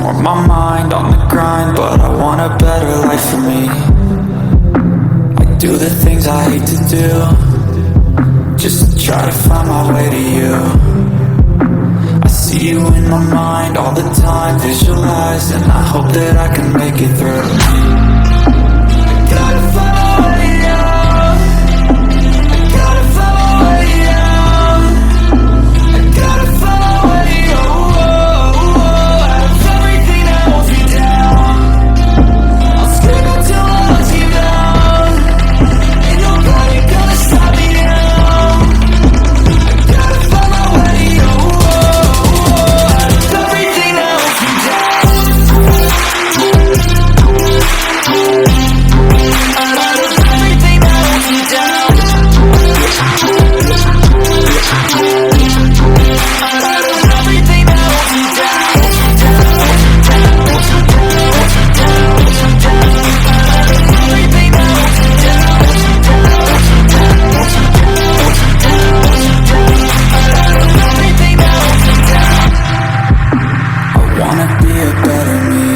Or my mind on the grind, but I want a better life for me. I do the things I hate to do, just to try to find my way to you. I see you in my mind all the time, visualize, and I hope that I can make it through. I gotta find my way out. I gotta find my way out. I gotta find my way out of everything that holds me down. I'll scream until I let you down. Ain't nobody gonna stop me now. I gotta find my way out of everything that holds me down. Out of everything that holds me down. Out of everything that holds me down. I wanna be a better me.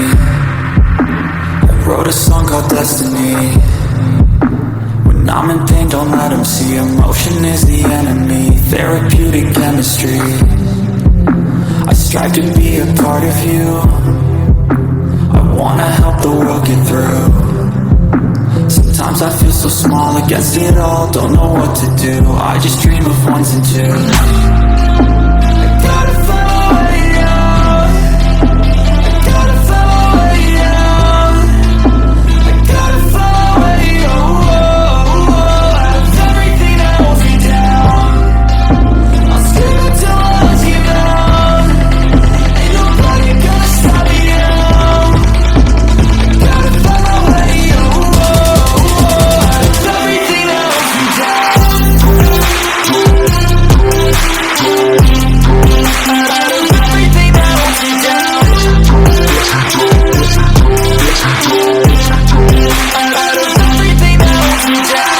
I wrote a song called Destiny. When I'm in pain, don't let them see. Emotion is the enemy. Therapeutic chemistry. I strive to be a part of you. I wanna help the world get through. Sometimes I feel so small against it all, don't know what to do. I just dream of ones and twos. I gotta find my way out. I gotta find my way out. I gotta find my way out of everything that holds me down. I'll scream until I let you down. Ain't nobody gonna stop me now. I gotta find my way out of everything that holds me down. Out of everything that holds me down. Out of everything that holds me down.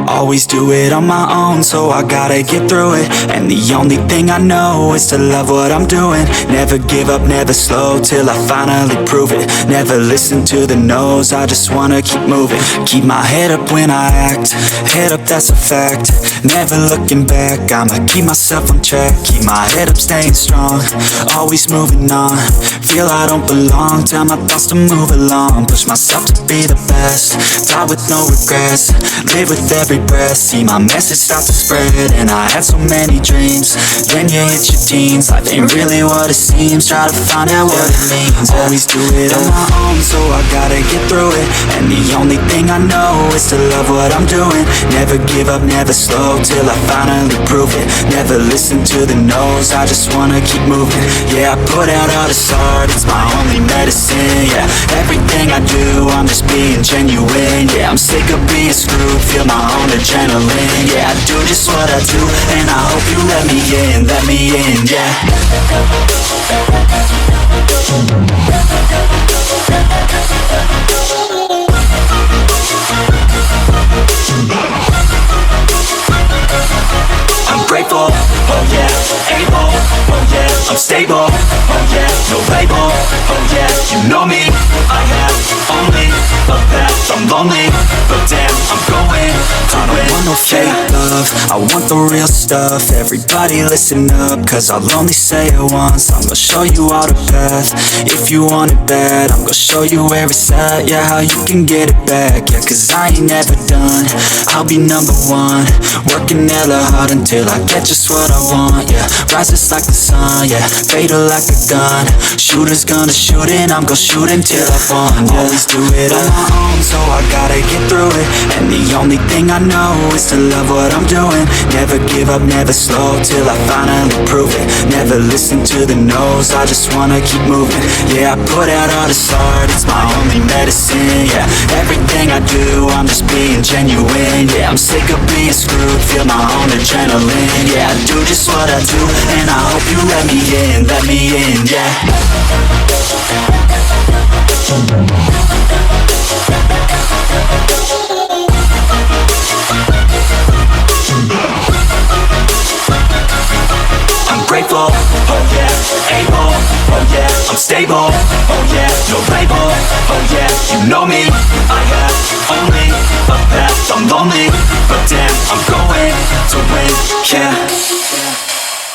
Always do it on my own, so I gotta get through it. And the only thing I know is to love what I'm doing. Never give up, never slow, till I finally prove it. Never listen to the no's, I just wanna keep moving. Keep my head up when I act, head up, that's a fact. Never looking back, I'ma keep myself on track. Keep my head up, staying strong, always moving on. Feel I don't belong, tell my thoughts to move along. Push myself to be the best, die with no regrets. Live with every breath, see my message start to spread. And I had so many dreams, then you hit your teens. Life ain't really what it seems, try to find out what it means. Always do it on my own, so I gotta get through it. And the only thing I know is to love what I'm doing. Never give up, never slow, till I finally prove it. Never listen to the no's, I just wanna keep moving. Yeah, I put out all this art, it's my only medicine. Yeah, everything I do, I'm just being genuine. Yeah, I'm sick of being screwed, feel my own adrenaline. Yeah, I do just what I do, and I hope you let me in, yeah. I'm grateful, oh yeah, able, oh yeah, I'm stable, oh yeah, no label, oh yeah, you know me, I have only a path, I'm lonely, but damn, I'm going to win. I don't want no fake love, I want the real stuff. Everybody listen up, cause I'll only say it once. I'm gonna show you all the path, if you want it bad. I'm gonna show you where it's at, yeah, how you can get it back. Yeah, cause I ain't never done, I'll be number one. Working hella hard until I get just what I want, yeah. Rises like the sun, yeah, fatal like a gun. Shooter's gonna shoot and I'm gonna shoot until I fall, yeah. Always do it on my own, so I gotta get through it. And the only thing I know is to love what I'm doing. Never give up, never slow, till I finally prove it. Never listen to the no's, I just wanna keep moving. Yeah, I put out all this art, it's my only medicine. Yeah, everything I do, I'm just being genuine. Yeah, I'm sick of being screwed, feel my own adrenaline. Yeah, I do just what I do, and I hope you let me in, yeah. I'm grateful, oh yeah, able, oh yeah, I'm stable, oh yeah, no label, oh yeah, you know me, I have only a path, I'm lonely, but damn, I'm going to win, yeah.